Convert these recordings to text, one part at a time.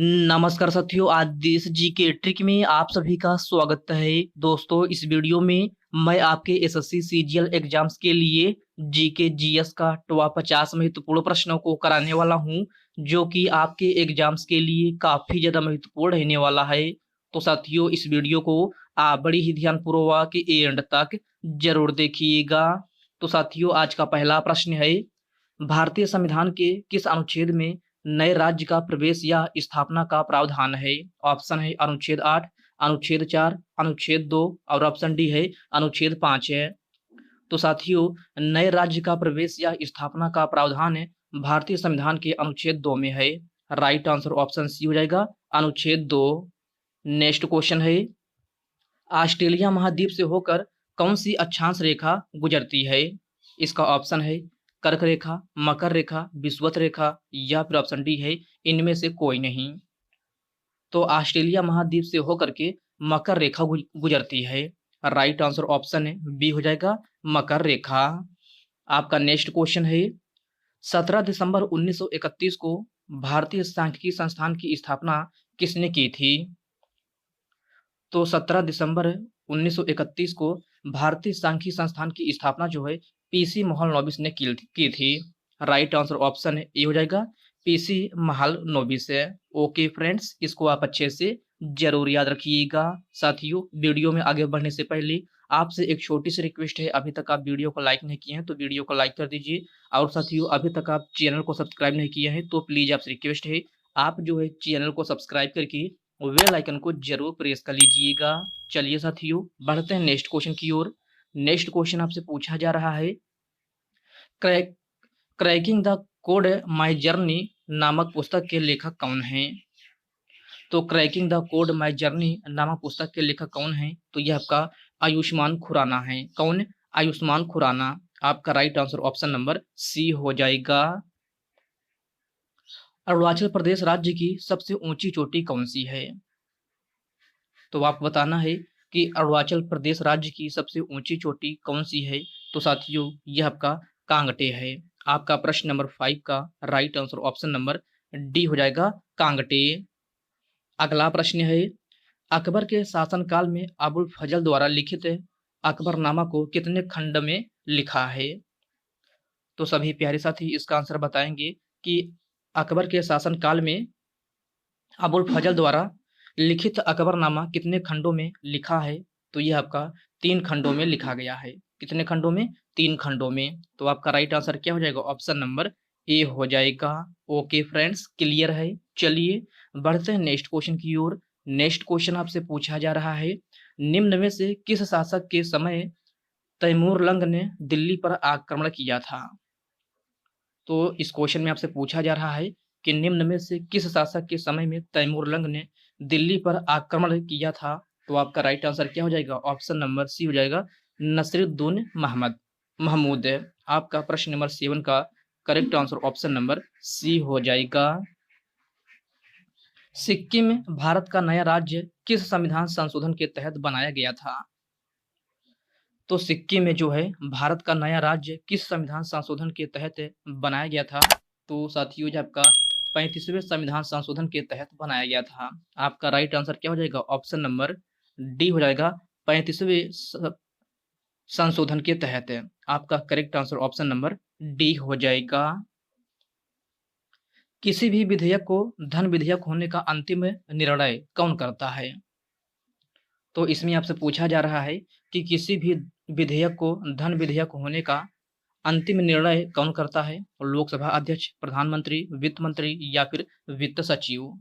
नमस्कार साथियों, आज देश जी के ट्रिक में आप सभी का स्वागत है। दोस्तों, इस वीडियो में मैं आपके एसएससी सीजीएल एग्जाम्स के लिए जीके जीएस का टॉप 50 महत्वपूर्ण प्रश्नों को कराने वाला हूं, जो कि आपके एग्जाम्स के लिए काफी ज्यादा महत्वपूर्ण रहने वाला है। तो साथियों, इस वीडियो को आप बड़ी ही ध्यानपूर्वक एंड तक जरूर देखिएगा। तो साथियों, आज का पहला प्रश्न है, भारतीय संविधान के किस अनुच्छेद में नए राज्य का प्रवेश या स्थापना का प्रावधान है? ऑप्शन है अनुच्छेद 8, अनुच्छेद 4, अनुच्छेद 2 और ऑप्शन डी है अनुच्छेद 5 है। तो साथियों, नए राज्य का प्रवेश या स्थापना का प्रावधान है भारतीय संविधान के अनुच्छेद 2 में है। राइट आंसर ऑप्शन सी हो जाएगा, अनुच्छेद 2। नेक्स्ट क्वेश्चन है, ऑस्ट्रेलिया महाद्वीप से होकर कौन सी अक्षांश रेखा गुजरती है? इसका ऑप्शन है कर्क रेखा, मकर रेखा, विषुवत रेखा या फिर ऑप्शन डी है इनमें से कोई नहीं। तो ऑस्ट्रेलिया महाद्वीप से होकर के मकर रेखा गुजरती है। राइट आंसर ऑप्शन है बी हो जाएगा, मकर रेखा। आपका नेक्स्ट क्वेश्चन है, 17 दिसंबर 1931 को भारतीय सांख्यिकी संस्थान की स्थापना किसने की थी? तो 17 दिसंबर 1931 को भारतीय सांख्यिकी संस्थान की स्थापना जो है पीसी महालनोबिस ने की थी। राइट आंसर ऑप्शन ए हो जाएगा, पीसी महालनोबिस है। ओके फ्रेंड्स, इसको आप अच्छे से जरूर याद रखिएगा। साथियों, वीडियो में आगे बढ़ने से पहले आपसे एक छोटी सी रिक्वेस्ट है, अभी तक आप वीडियो को लाइक नहीं किए हैं तो वीडियो को लाइक कर दीजिए। और साथियों, अभी तक आप चैनल को सब्सक्राइब नहीं किए हैं तो प्लीज आपसे रिक्वेस्ट है, आप जो है चैनल को सब्सक्राइब करके बेल आइकन को जरूर प्रेस कर लीजिएगा। चलिए साथियों, बढ़ते हैं नेक्स्ट क्वेश्चन की ओर। नेक्स्ट क्वेश्चन आपसे पूछा जा रहा है, crack cracking the code my journey नामक पुस्तक के लेखक कौन हैं? तो cracking the code my journey नामक पुस्तक के लेखक कौन हैं? तो यह आपका आयुष्मान खुराना है। कौन? आयुष्मान खुराना। आपका right answer option number C हो जाएगा। अरुणाचल प्रदेश राज्य की सबसे ऊंची चोटी कौन सी है? तो आपको बताना है कि अरुणाचल प्रदेश राज्य की सबसे ऊंची चोटी कौन सी है। तो साथियों, यह आपका कांगटे है। आपका प्रश्न नंबर 5 का right answer option number D हो जाएगा, कांगटे। अगला प्रश्न है, अकबर के शासनकाल में अबुल फजल द्वारा लिखित अकबरनामा को कितने खंड में लिखा है? तो सभी प्यारे साथी इसका आंसर बताएंगे कि अकबर के शासनकाल में अबुल फजल द्वारा लिखित अकबरनामा कितने खंडों में लिखा है? तो यह आपका 3 खंडों में लिखा गया है। कितने खंडों में? 3 खंडों में। तो आपका राइट आंसर क्या हो जाएगा? ऑप्शन नंबर ए हो जाएगा। ओके फ्रेंड्स, क्लियर है। चलिए बढ़ते हैं नेक्स्ट क्वेश्चन की ओर। नेक्स्ट क्वेश्चन आपसे पूछा जा रहा है, निम्न में से किस शासक के समय तैमूर लंग ने दिल्ली पर आक्रमण किया था? तो इस क्वेश्चन में आपसे पूछा जा रहा है कि निम्न में से किस शासक के समय में तैमूर लंग ने दिल्ली पर आक्रमण किया था? तो आपका राइट आंसर क्या हो जाएगा? ऑप्शन नंबर सी हो जाएगा, नसीरुद्दीन महमूद है। आपका प्रश्न नंबर 7 का correct answer option number C हो जाएगा। सिक्किम भारत का नया राज्य किस संविधान संशोधन के तहत बनाया गया था? तो सिक्किम में जो है भारत का नया राज्य किस संविधान संशोधन के तहत बनाया गया था? तो साथियों, जो आपका 35वें संविधान संशोधन के तहत बनाया गया था। आपका राइट आंसर क्या हो जाएगा? ऑप्शन नंबर डी हो जाएगा, 35वें संशोधन के तहत। आपका correct answer option number D हो जाएगा। किसी भी विधेयक को धन विधेयक होने का अंतिम निर्णय कौन करता है? तो इसमें आपसे पूछा जा रहा है कि किसी भी विधेयक को धन विधेयक होने का अंतिम निर्णय कौन करता है? लोकसभा अध्यक्ष, प्रधानमंत्री, वित्त मंत्री या फिर वित्त सचिव।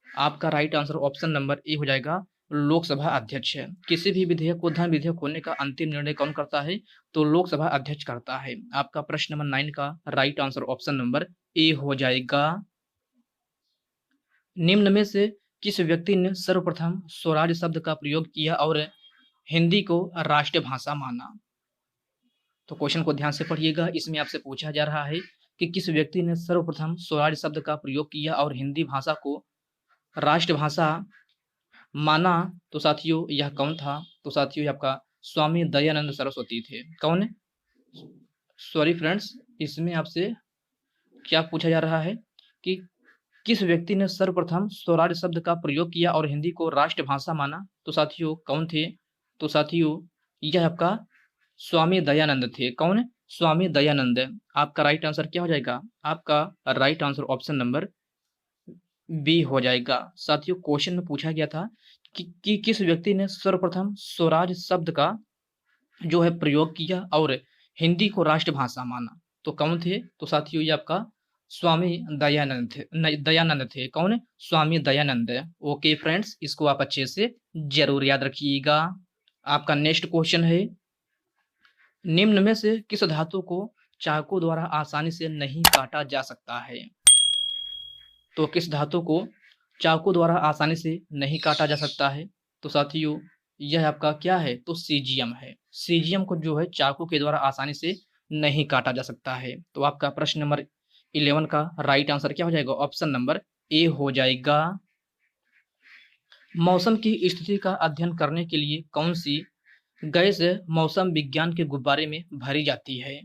आपका right answer option number A हो जाएगा, लोकसभा अध्यक्ष। किसी भी विधेयक को धन विधेयक होने का अंतिम निर्णय कौन करता है? तो लोकसभा अध्यक्ष करता है। आपका प्रश्न नंबर 9 का right answer option number A हो जाएगा। निम्न में से किस व्यक्ति ने सर्वप्रथम स्वराज शब्द का प्रयोग किया और हिंदी को राष्ट्रीय भाषा माना? तो क्वेश्चन को ध्यान से पढ़िएगा। इसमें आपसे पूछा जा रहा है कि किस व्यक्ति ने सर्वप्रथम स्वराज शब्द का प्रयोग किया और हिंदी भाषा को राष्ट्रभाषा माना? तो साथियों, यह कौन था? तो साथियों, यह आपका स्वामी दयानंद सरस्वती थे। कौन? सॉरी फ्रेंड्स, इसमें आपसे क्या पूछा जा रहा है कि किस व्यक्ति ने सर्वप्रथम स्वराज शब्द का प्रयोग किया और हिंदी को राष्ट्रभाषा माना? तो साथियों कौन थे? तो साथियों यह आपका स्वामी दयानंद थे। कौन? स्वामी दयानंद। आपका राइट आंसर क्या हो जाएगा? आपका right answer option number B हो जाएगा। साथियों क्वेश्चन में पूछा गया था कि किस व्यक्ति ने सर्वप्रथम स्वराज शब्द का जो है प्रयोग किया और हिंदी को राष्ट्रभाषा माना? तो कौन थे? तो साथियों ये आपका स्वामी दयानंद थे। दयानंद थे। कौन? स्वामी दयानंद। ओके फ्रेंड्स, इसको आप अच्छे से जरूर याद रखिएगा। आपका नेक्स्ट क्वेश्चन है, निम्न में से किस धातु को चाकू द्वारा आसानी से नहीं काटा जा सकता है? तो किस धातु को चाकू द्वारा आसानी से नहीं काटा जा सकता है? तो साथियों यह आपका क्या है? तो सीजियम है। सीजियम को जो है चाकू के द्वारा आसानी से नहीं काटा जा सकता है। तो आपका प्रश्न नंबर 11 का राइट आंसर क्या हो जाएगा? ऑप्शन नंबर ए हो जाएगा। मौसम की स्थिति का अध्ययन करने के लिए कौन सी गैस मौसम विज्ञान के गुब्बारे में भरी जाती है?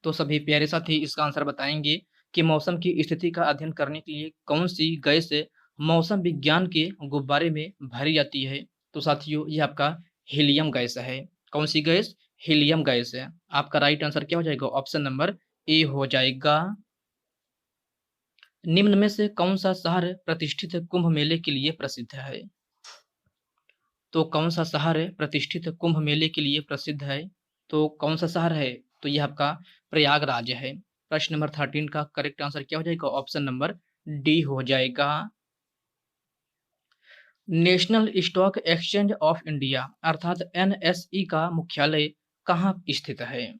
तो सभी प्यारे साथी इसका आंसर बताएंगे कि मौसम की स्थिति का अध्ययन करने के लिए कौन सी गैस मौसम विज्ञान के गुब्बारे में भरी जाती है? तो साथियों ये आपका हीलियम गैस है। कौन सी गैस? हीलियम गैस है। आपका राइट आंसर क्या हो जाएगा? ऑप्शन नंबर ए हो जाएगा। निम्न में से कौन सा शहर प्रतिष्ठित कुंभ मेले के लिए प्रसिद्ध है? तो कौन सा शहर प्रतिष्ठित कुंभ मेले के लिए प्रसिद्ध है? तो कौन सा शहर है? तो यह आपका प्रयागराज है। प्रश्न नंबर 13 का करेक्ट आंसर क्या हो जाएगा? ऑप्शन नंबर डी हो जाएगा। National stock exchange of India अर्थात एनएसई का मुख्यालय कहाँ स्थित है?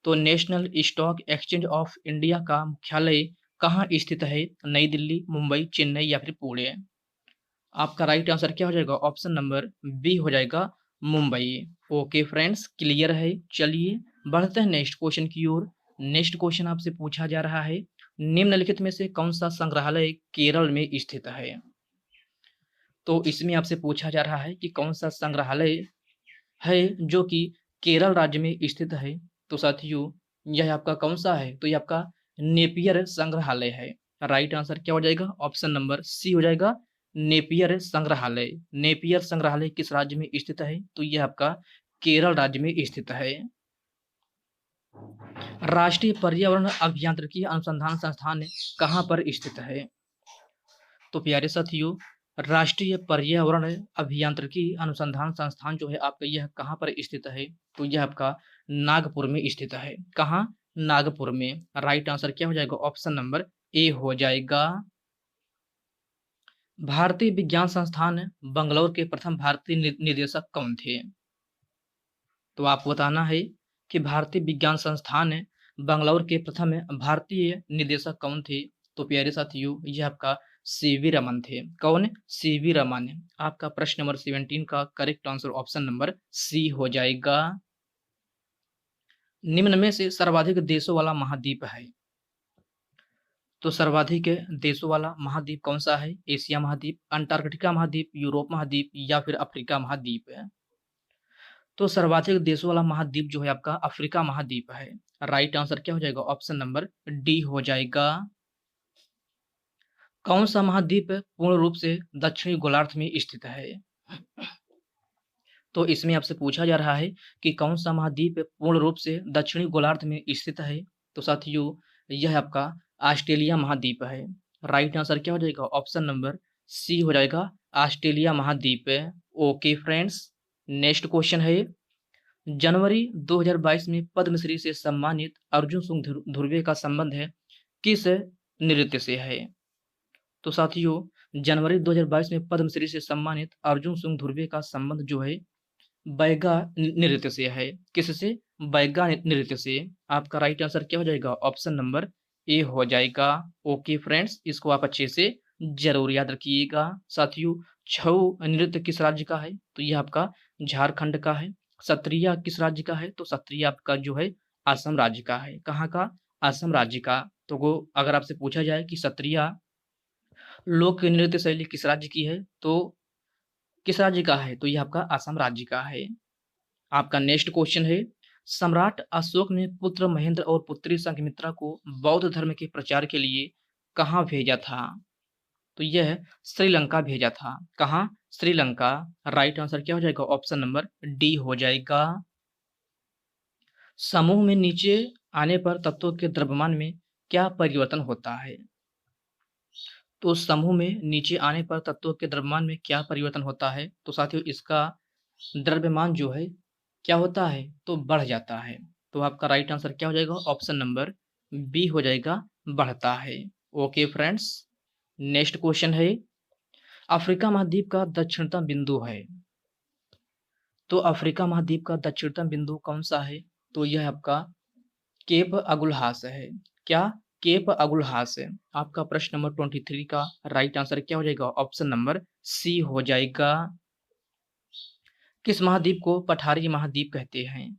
तो national stock exchange of India का मुख्यालय कहाँ स्थित है? नई दिल्ली, मुंबई, चेन्नई या फिर पुणे? आपका राइट आंसर क्या हो जाएगा? ऑप्शन नंबर बी हो जाएगा, मुंबई। ओके फ्रेंड्स, क्लियर है। चलिए बढ़ते हैं नेक्स्ट क्वेश्चन की ओर। नेक्स्ट क्वेश्चन आपसे पूछा जा रहा है, निम्नलिखित में से कौन सा संग्रहालय केरल में स्थित है? तो इसमें आपसे पूछा जा रहा है कि कौन सा संग्रहालय है जो कि केरल राज्य में स्थित है? तो साथियों यह आपका कौन सा है? तो यह आपका नेपियर संग्रहालय है। राइट आंसर क्या हो जाएगा? ऑप्शन नंबर सी हो जाएगा, नेपियर संग्रहालय। नेपियर संग्रहालय किस राज्य में स्थित है? तो यह आपका केरल राज्य में स्थित है। राष्ट्रीय पर्यावरण अभियांत्रिकी अनुसंधान संस्थान कहाँ पर स्थित है? तो प्यारे साथियों राष्ट्रीय पर्यावरण अभियांत्रिकी अनुसंधान संस्थान जो है आपका यह कहाँ पर स्थित है? तो यह आपका नागपुर में स्थित है। कहाँ? नागपुर में। राइट आंसर क्या हो जाएगा? ऑप्शन नंबर ए हो जाएगा। भारतीय विज्ञान संस्थान बंगलौर के प्रथम भारतीय निदेशक कौन थे? तो आपको बताना है कि भारतीय विज्ञान संस्थान बंगलौर के प्रथम भारतीय निदेशक कौन थे? तो प्यारे साथियों यह आपका सीवी रमन थे। कौन? सीवी रमन। आपका प्रश्न नंबर 17 का correct answer option number C हो जाएगा। निम्न में से सर्वाधिक देशों वाला महाद्वीप है? तो सर्वाधिक देशों वाला महाद्वीप कौन सा है? एशिया महाद्वीप, अंटार्कटिका महाद्वीप, यूरोप महाद्वीप या फिर अफ्रीका महाद्वीप है? तो सर्वाधिक देशों वाला महाद्वीप जो है आपका अफ्रीका महाद्वीप है। राइट आंसर क्या हो जाएगा? ऑप्शन नंबर डी हो जाएगा। कौन सा महाद्वीप पूर्ण रूप से दक्षिणी गोलार्ध में स्थित है? तो इसमें आपसे पूछा जा रहा है कि कौन सा महाद्वीप पूर्ण रूप से दक्षिणी गोलार्ध में स्थित है? तो साथियों यह आपका ऑस्ट्रेलिया महाद्वीप है। राइट आंसर क्या हो जाएगा? ऑप्शन नंबर सी हो जाएगा, ऑस्ट्रेलिया महाद्वीप। ओके फ्रेंड्स, नेक्स्ट क्वेश्चन है, जनवरी 2022 में पद्मश्री से सम्मानित अर्जुन सिंह धुर्वे का संबंध है किस नृत्य से है? तो साथियों जनवरी 2022 में पद्मश्री से सम्मानित अर्जुन सिंह धुर्वे का संबंध जो है बैगा नृत्य से है। किससे? बैगा नृत्य से। आपका राइट आंसर क्या हो जाएगा? ऑप्शन नंबर ए हो जाएगा। ओके फ्रेंड्स, इसको आप अच्छे से जरूर याद रखिएगा। साथियों छऊ नृत्य किस राज्य का है? तो यह आपका झारखंड का है। सत्रिया किस राज्य का है? तो सत्रिया आपका जो है असम राज्य का है। कहाँ का? असम राज्य का। तो वो अगर आपसे पूछा जाए कि सत्रिया लोक नृत्य शैली किस राज्य की है तो किस राज्य का है? तो यह आपका असम राज्य का है। आपका नेक्स्ट क्वेश्चन है, सम्राट अशोक ने पुत्र महेंद्र और पुत्री संघमित्रा को बौद्ध धर्म के प्रचार के लिए कहाँ भेजा था? तो यह श्रीलंका भेजा था। कहाँ? श्रीलंका। राइट आंसर क्या हो जाएगा? ऑप्शन नंबर डी हो जाएगा। समूह में नीचे आने पर तत्वों के द्रव्यमान में क्या परिवर्तन होता है? तो समूह में नीचे आने पर तत्वों के द्रव्यमान में क्या परिवर्तन होता है? तो साथियों इसका द्रव्यमान जो है क्या होता है? तो बढ़ जाता है। तो आपका राइट आंसर क्या हो जाएगा? ऑप्शन नंबर बी हो जाएगा, बढ़ता है। ओके फ्रेंड्स, नेक्स्ट क्वेश्चन है, अफ्रीका महाद्वीप का दक्षिणतम बिंदु है। तो अफ्रीका महाद्वीप का दक्षिणतम बिंदु कौन सा है? तो यह आपका केप अगुलहास है। क्या? केप अगुलहास है। आपका प्रश्न नंबर 23 का राइट आंसर क्या हो जाएगा? ऑप्शन नंबर सी हो जाएगा। किस महाद्वीप को पठारी महाद्वीप कहते हैं?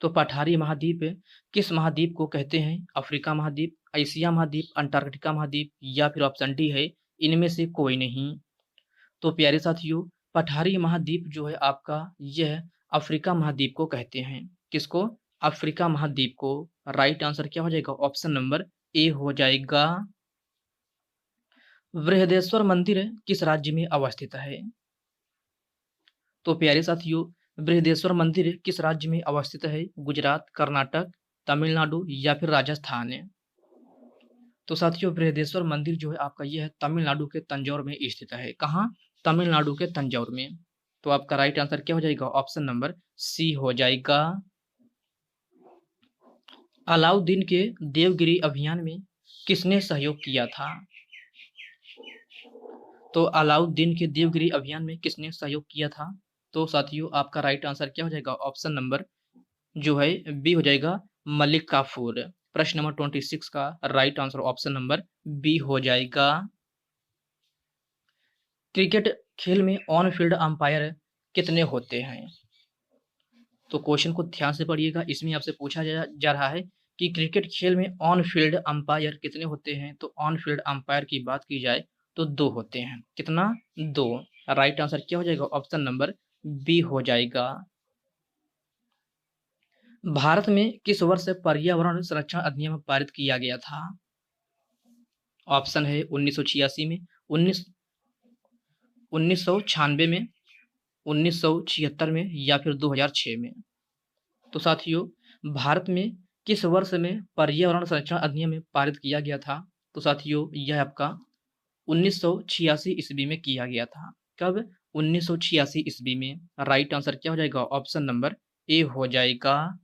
तो पठारी महाद्वीप किस महाद्वीप को कहते हैं? अफ्रीका महाद्वीप, एशिया महाद्वीप, अंटार्कटिका महाद्वीप या फिर ऑप्शन डी है इनमें से कोई नहीं। तो प्यारे साथियों, पठारी महाद्वीप जो है आपका यह अफ्रीका महाद्वीप को कहते हैं। किसको? अफ्रीका महाद्वीप को। राइट आंसर क्या हो जाएगा? ऑप्शन नंबर ए हो जाएगा। बृहदेश्वर मंदिर किस राज्य में अवस्थित है? तो प्यारे साथियों, बृहदेश्वर मंदिर किस राज्य में अवस्थित है? गुजरात, कर्नाटक, तमिलनाडु या फिर राजस्थान है? तो साथियों बृहदेश्वर मंदिर जो है आपका यह तमिलनाडु के तंजौर में स्थित है। कहाँ? तमिलनाडु के तंजौर में। तो आपका राइट आंसर क्या हो जाएगा? ऑप्शन नंबर सी हो जाएगा। अलाउद्दीन के देवगिरी अभियान में किसने सहयोग किया था? तो अलाउद्दीन के देवगिरी अभियान में किसने सहयोग किया था? तो साथियों आपका राइट आंसर क्या हो जाएगा? ऑप्शन नंबर जो है बी हो जाएगा, मलिक काफूर। प्रश्न नंबर 26 का right answer option number B हो जाएगा। क्रिकेट खेल में ऑन फील्ड अंपायर कितने होते हैं? तो क्वेश्चन को ध्यान से पढ़िएगा। इसमें आपसे पूछा जा रहा है कि क्रिकेट खेल में ऑन फील्ड अंपायर कितने होते हैं? तो ऑन फील्ड अंपायर की बात की जाए तो 2 होते हैं। कितना? 2। राइट आंसर क्या हो जाएगा? ऑप्शन नंबर बी हो जाएगा। भारत में किस वर्ष पर्यावरण संरक्षण अधिनियम पारित किया गया था? ऑप्शन है 1986 में, 1996 में, 1976 में या फिर 2006 में। तो साथियों भारत में किस वर्ष में पर्यावरण संरक्षण अधिनियम पारित किया गया था? तो साथियों यह आपका 1986 ईस्वी में किया गया था। कब? 1986 ईस्वी में। राइट आंसर क्या हो जाएगा? ऑप्शन नंबर ए हो जाएगा।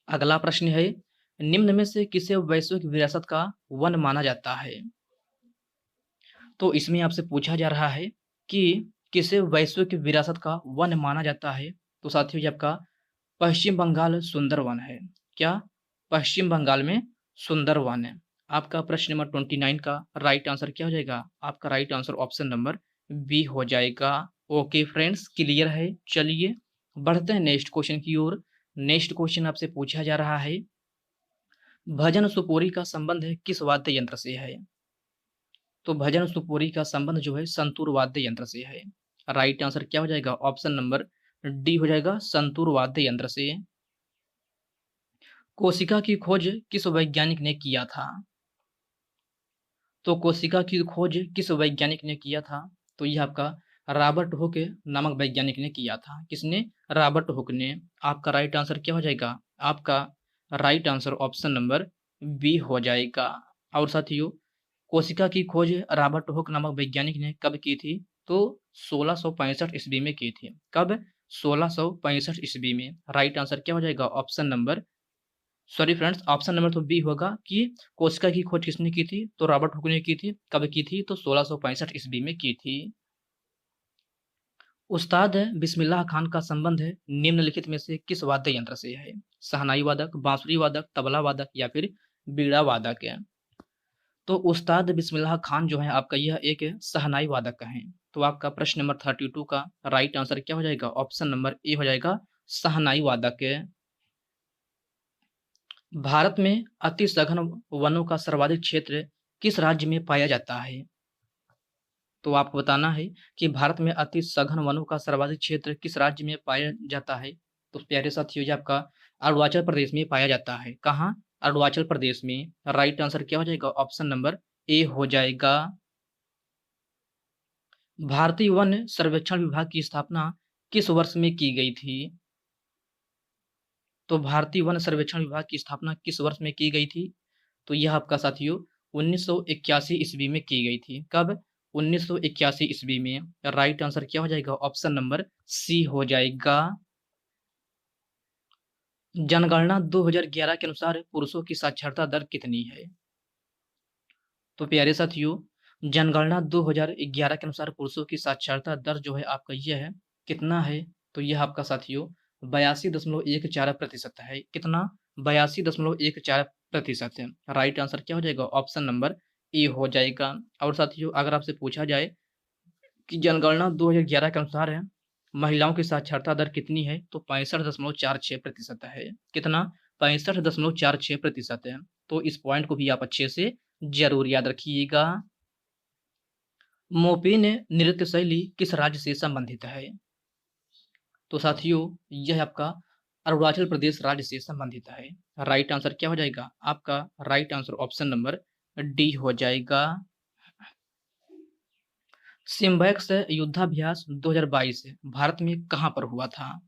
अगला प्रश्न है, निम्न में से किसे वैश्विक विरासत का वन माना जाता है? तो इसमें आपसे पूछा जा रहा है कि किसे वैश्विक विरासत का वन माना जाता है? तो साथियों ये आपका पश्चिम बंगाल सुंदरवन है। क्या? पश्चिम बंगाल में सुंदरवन है। आपका प्रश्न नंबर 29 का राइट आंसर क्या हो जाएगा? आपका right answer option number B हो जाएगा। ओके फ्रेंड्स, क्लियर है। चलिए बढ़ते हैं नेक्स्ट क्वेश्चन की ओर। नेक्स्ट क्वेश्चन आपसे पूछा जा रहा है, भजन सुपोरी का संबंध किस वाद्य यंत्र से है? तो भजन सुपोरी का संबंध जो है संतूर वाद्य यंत्र से है। राइट आंसर क्या हो जाएगा? ऑप्शन नंबर डी हो जाएगा, संतूर वाद्य यंत्र से। कोशिका की खोज किस वैज्ञानिक ने किया था? तो कोशिका की खोज किस वैज्ञानिक ने किया था? तो यह आपका रॉबर्ट हुक नामक वैज्ञानिक ने किया था। किसने? रॉबर्ट हुक ने। आपका राइट आंसर क्या हो जाएगा? आपका right answer option number B हो जाएगा। और साथियों कोशिका की खोज रॉबर्ट हुक नामक वैज्ञानिक ने कब की थी? तो 1665 ईस्वी में की थी। कब? 1665 ईस्वी में। राइट आंसर क्या हो जाएगा? Option number sorry friends, option number तो बी होगा कि कोशिका की खोज किसने की थी? तो रॉबर्ट हुक ने की थी। कब की थी? तो 1665 ईस्वी में की थी। उस्ताद बिस्मिल्लाह खान का संबंध निम्नलिखित में से किस वाद्य यंत्र से है? शहनाई वादक, बांसुरी वादक, तबला वादक या फिर बीड़ा वादक है? तो उस्ताद बिस्मिल्लाह खान जो है आपका यह एक शहनाई वादक है। तो आपका प्रश्न नंबर 32 का राइट आंसर क्या हो जाएगा? ऑप्शन नंबर ए हो जाएगा, शहनाई वादक है। भारत में अति सघन वनों का सर्वाधिक क्षेत्र किस राज्य में पाया जाता है? तो आपको बताना है कि भारत में अति सघन वनों का सर्वाधिक क्षेत्र किस राज्य में पाया जाता है? तो प्यारे साथियों ये आपका अरुणाचल प्रदेश में पाया जाता है। कहाँ? अरुणाचल प्रदेश में। राइट आंसर क्या हो जाएगा? ऑप्शन नंबर ए हो जाएगा। भारतीय वन सर्वेक्षण विभाग की स्थापना किस वर्ष में की गई थी? तो भारतीय वन सर्वेक्षण विभाग की स्थापना किस वर्ष में की गई थी? तो यह आपका साथियों 1981 ईस्वी में की गई थी। कब? 1981 ईस्वी में। राइट आंसर क्या हो जाएगा? ऑप्शन नंबर सी हो जाएगा। जनगणना 2011 के अनुसार पुरुषों की साक्षरता दर कितनी है? तो प्यारे साथियों, जनगणना 2011 के अनुसार पुरुषों की साक्षरता दर जो है आपका यह है, कितना है? तो यह आपका साथियों 82.14% है। कितना? 82.14% है। राइट आंसर क्या हो जाएगा? ऑप्शन नंबर ए हो जाएगा। और साथियों, अगर आपसे पूछा जाए कि जनगणना 2011 के अनुसार है महिलाओं की साक्षरता दर कितनी है, तो 65.46% है। कितना? 65.46% है। तो इस पॉइंट को भी आप अच्छे से जरूर याद रखिएगा। मोपिन नृत्य शैली किस राज्य से संबंधित है? तो साथियों, यह आपका अरुणाचल प्रदेश राज्य से संबंधित है। राइट आंसर क्या हो जाएगा? आपका right answer option number D हो जाएगा। सिम्बैक्स युद्धाभ्यास 2022 भारत में कहां पर हुआ था?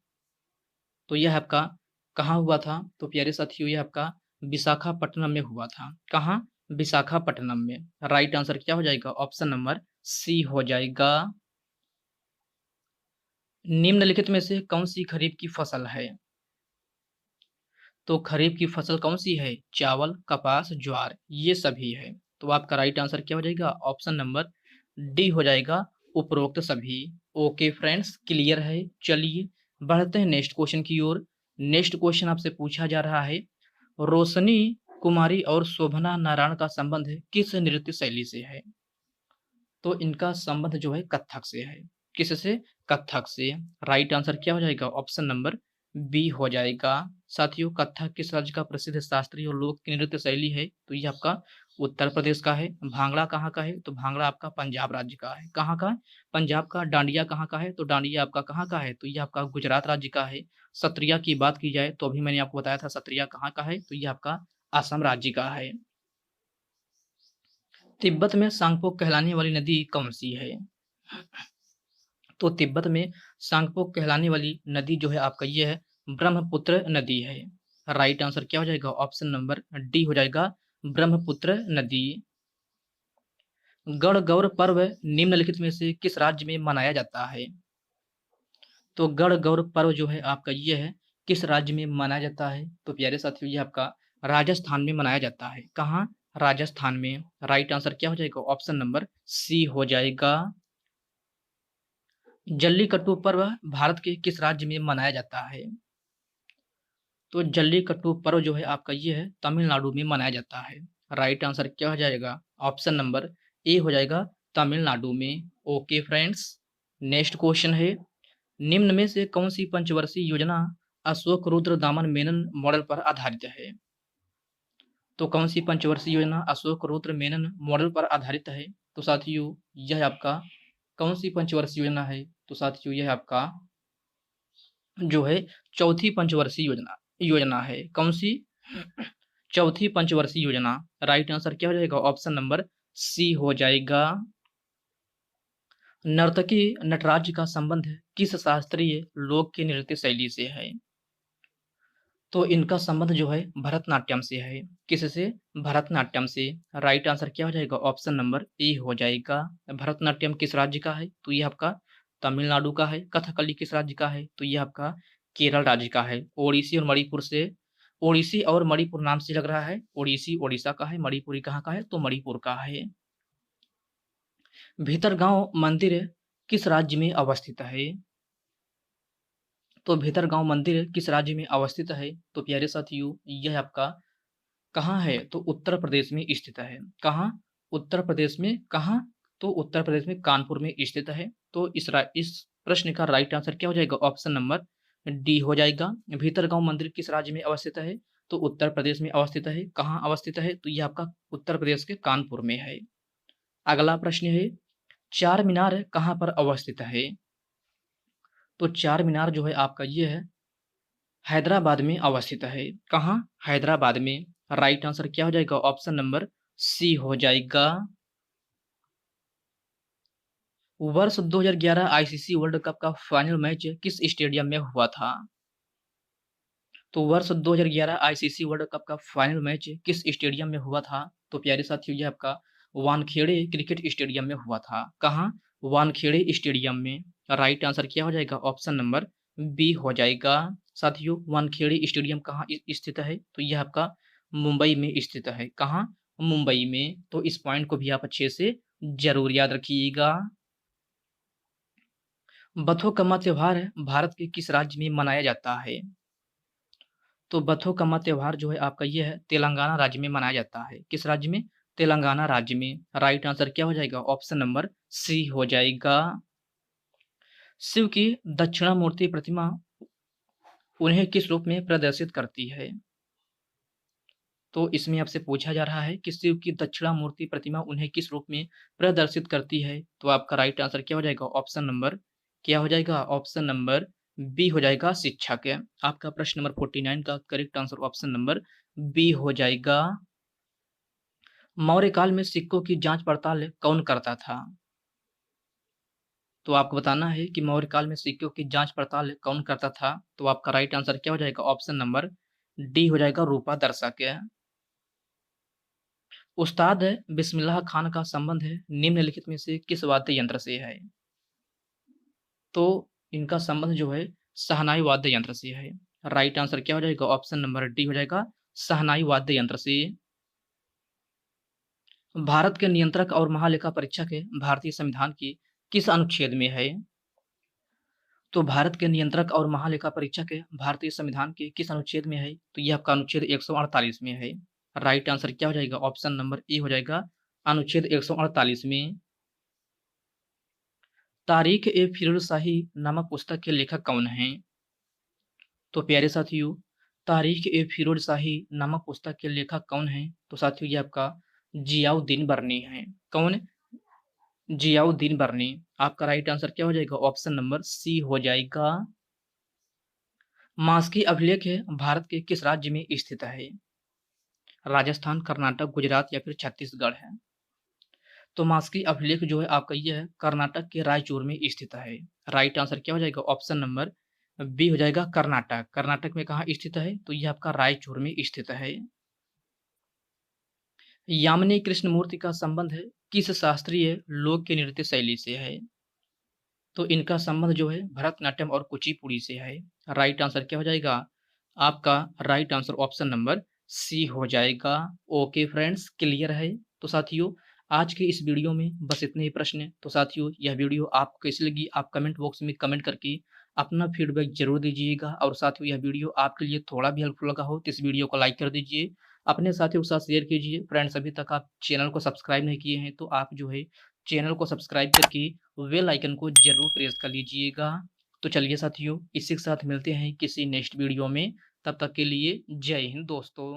तो यह आपका कहाँ हुआ था? तो प्यारे साथियों, यह आपका विशाखापट्टनम में हुआ था। कहाँ? विशाखापट्टनम में। राइट आंसर क्या हो जाएगा? ऑप्शन नंबर सी हो जाएगा। निम्नलिखित में से कौन सी खरीफ की फसल है? तो खरीफ की फसल कौन सी है? चावल, कपास, ज्वार, ये सभी है। तो आपका राइट आंसर क्या हो जाएगा? ऑप्शन नंबर डी हो जाएगा, उपरोक्त सभी। ओके फ्रेंड्स, क्लियर है। चलिए बढ़ते हैं नेक्स्ट क्वेश्चन की ओर। नेक्स्ट क्वेश्चन आपसे पूछा जा रहा है, रोशनी कुमारी और शोभना नारायण का संबंध किस नृत्य शैली से है? तो इनका संबंध जो है कथक से है। किससे? कथक से। राइट आंसर क्या हो जाएगा? ऑप्शन नंबर बी हो जाएगा। साथियों, कथक किस राज्य का प्रसिद्ध शास्त्रीय और लोक नृत्य शैली है? तो ये आपका उत्तर प्रदेश का है। भांगड़ा कहाँ का है? तो भांगड़ा आपका पंजाब राज्य का है। कहाँ का? पंजाब का। डांडिया कहाँ का है? तो डांडिया आपका कहाँ का है? तो ये आपका गुजरात राज्य का है। सत्रिया की बात की जाए तो अभी मैंने आपको बताया था सत्रिया कहाँ का है, तो ये आपका असम राज्य का है। तिब्बत में सांगपोक कहलाने वाली नदी कौन सी है? तो तिब्बत में सांगपोक कहलाने वाली नदी जो है आपका ये है ब्रह्मपुत्र नदी है। राइट आंसर क्या हो जाएगा? ऑप्शन नंबर डी हो जाएगा, ब्रह्मपुत्र नदी। गणगौर पर्व निम्नलिखित में से किस राज्य में मनाया जाता है? तो गणगौर पर्व जो है आपका ये है किस राज्य में मनाया जाता है? तो प्यारे साथियों, ये आपका राजस्थान में मनाया जाता है। कहाँ? राजस्थान में। राइट आंसर क्या हो जाएगा? ऑप्शन नंबर सी हो जाएगा। जल्लीकट्टू पर्व भारत के किस राज्य में मनाया जाता है? तो जल्लीकट्टू पर्व जो है आपका ये है तमिलनाडु में मनाया जाता है। राइट आंसर क्या हो जाएगा? ऑप्शन नंबर ए हो जाएगा, तमिलनाडु में। ओके फ्रेंड्स, नेक्स्ट क्वेश्चन है, निम्न में से कौन सी पंचवर्षीय योजना अशोक रुद्र दामन मेनन मॉडल पर आधारित है? तो कौन सी पंचवर्षीय योजना अशोक रुद्र मेनन मॉडल पर आधारित है? तो साथियों, यह आपका कौन सी पंचवर्षीय योजना है? तो साथियों, यह आपका जो है चौथी पंचवर्षीय योजना है। कौन सी? चौथी पंचवर्षीय योजना। राइट आंसर क्या हो जाएगा? ऑप्शन नंबर सी हो जाएगा। नर्तकी नटराज का संबंध किस शास्त्रीय लोक की नृत्य शैली से है? तो इनका संबंध जो है भरतनाट्यम से है। किससे? भरतनाट्यम से। राइट आंसर क्या हो जाएगा? ऑप्शन नंबर ए हो जाएगा। भरतनाट्यम किस राज्य का है? तो ये आपका तमिलनाडु का है। कथकली किस राज्य का है? तो ये आपका केरल राज्य का है। ओडिसी और मणिपुर से, ओडिसी और मणिपुर नाम से लग रहा है। ओडिसी ओडिशा का है, मणिपुरी कहाँ का है? तो मणिपुर का है। भीतरगांव मंदिर किस राज्य में अवस्थित है? तो भीतरगांव मंदिर किस राज्य में अवस्थित है? तो प्यारे साथियों, यह आपका कहाँ है? तो उत्तर प्रदेश में स्थित है। कहाँ? उत्तर प्रदेश में। कहाँ? तो उत्तर प्रदेश में कानपुर में स्थित है। तो इस प्रश्न का राइट आंसर क्या हो जाएगा? ऑप्शन नंबर डी हो जाएगा। भीतरगांव मंदिर किस राज्य में अवस्थित है? तो उत्तर प्रदेश में अवस्थित है। कहाँ अवस्थित है? तो यह आपका उत्तर प्रदेश के कानपुर में है। अगला प्रश्न है, चार मीनार कहाँ पर अवस्थित है? तो चार मीनार जो है आपका ये है हैदराबाद में अवस्थित है। कहाँ? हैदराबाद में। राइट आंसर क्या हो जाएगा? ऑप्शन नंबर सी हो जाएगा। वर्ष 2011 आईसीसी वर्ल्ड कप का फाइनल मैच किस स्टेडियम में हुआ था? तो वर्ष 2011 आईसीसी वर्ल्ड कप का फाइनल मैच किस स्टेडियम में हुआ था? तो प्यारे साथियों, ये आपका वानखेड़े क्रिकेट स्टेडियम में हुआ था। कहाँ? वानखेड़े स्टेडियम में। राइट आंसर क्या हो जाएगा? ऑप्शन नंबर बी हो जाएगा। साथियों, वानखेड़े स्टेडियम कहाँ स्थित है? तो यह आपका मुंबई में स्थित है। कहाँ? मुंबई में। तो इस पॉइंट को भी आप अच्छे से जरूर याद रखिएगा। बथोकम्मा त्योहार भारत के किस राज्य में मनाया जाता है? तो बथोकम्मा त्योहार जो है आपका ये है तेलंगाना राज्य में मनाया जाता है। किस राज्य में? तेलंगाना राज्य में। राइट आंसर क्या हो जाएगा? ऑप्शन नंबर सी हो जाएगा। शिव की दक्षिणामूर्ति प्रतिमा उन्हें किस रूप में प्रदर्शित करती है? तो इसमें आपसे पूछा जा रहा है कि शिव की दक्षिणामूर्ति प्रतिमा उन्हें किस रूप में प्रदर्शित करती है? तो आपका राइट आंसर क्या हो जाएगा? ऑप्शन नंबर क्या हो जाएगा? ऑप्शन नंबर बी हो जाएगा, शिक्षक है। आपका प्रश्न नंबर 49 का correct answer option number B हो जाएगा। मौर्य काल में सिक्कों की जांच पड़ताल कौन करता था? तो आपको बताना है कि मौर्य काल में सिक्कों की जांच पड़ताल कौन करता था? तो आपका राइट आंसर क्या हो जाएगा? ऑप्शन नंबर डी हो जाएगा, रूपा दर्शक है। उस्ताद बिस्मिल्लाह खान का संबंध निम्नलिखित में से किस वाद्य यंत्र से है? तो इनका संबंध जो है शहनाई वाद्य यंत्र से है। राइट आंसर क्या हो जाएगा? ऑप्शन नंबर डी हो जाएगा, शहनाई वाद्य यंत्र से। भारत के नियंत्रक और महालेखा परीक्षक भारतीय संविधान की किस अनुच्छेद में है? तो भारत के नियंत्रक और महालेखा परीक्षक भारतीय संविधान के किस अनुच्छेद में है? तो यह आपका अनुच्छेद 148 में है। राइट आंसर क्या हो जाएगा? ऑप्शन नंबर ए हो जाएगा, अनुच्छेद 148 में। तारीख ए फिरोज शाही नामक पुस्तक के लेखक कौन हैं? तो प्यारे साथियों, तारीख ए फिरोज शाही नामक पुस्तक के लेखक कौन हैं? तो साथियों, ये आपका जियाउद्दीन बर्नी है। कौन? जियाउद्दीन बर्नी। आपका राइट आंसर क्या हो जाएगा? ऑप्शन नंबर सी हो जाएगा। मास्की अभिलेख भारत के किस राज्य में स्थित है? राजस्थान, कर्नाटक, गुजरात या फिर छत्तीसगढ़ है? तो मास्की अभिलेख जो है आपका ये है कर्नाटक के रायचूर में स्थित है। राइट आंसर क्या हो जाएगा? ऑप्शन नंबर बी हो जाएगा, कर्नाटक। कर्नाटक में कहाँ स्थित है? तो यह आपका रायचूर में स्थित है। यामिनी कृष्णमूर्ति का संबंध किस शास्त्रीय लोक के नृत्य शैली से है? तो इनका संबंध जो है भरतनाट्यम और कुचिपुड़ी से है। राइट आंसर क्या हो जाएगा? आपका right answer option number C हो जाएगा। ओके फ्रेंड्स, क्लियर है? तो साथियों, आज के इस वीडियो में बस इतने ही प्रश्न। तो साथियों, यह वीडियो आपको कैसी लगी आप कमेंट बॉक्स में कमेंट करके अपना फीडबैक जरूर दीजिएगा। और साथियों, यह वीडियो आपके लिए थोड़ा भी हेल्पफुल लगा हो तो इस वीडियो को लाइक कर दीजिए, अपने साथियों के साथ शेयर कीजिए। फ्रेंड्स, अभी तक आप चैनल को सब्सक्राइब नहीं किए हैं तो आप जो है चैनल को सब्सक्राइब करके बेल आइकन को जरूर प्रेस कर लीजिएगा। तो चलिए साथियों, इसी के साथ मिलते हैं किसी नेक्स्ट वीडियो में। तब तक के लिए जय हिंद दोस्तों।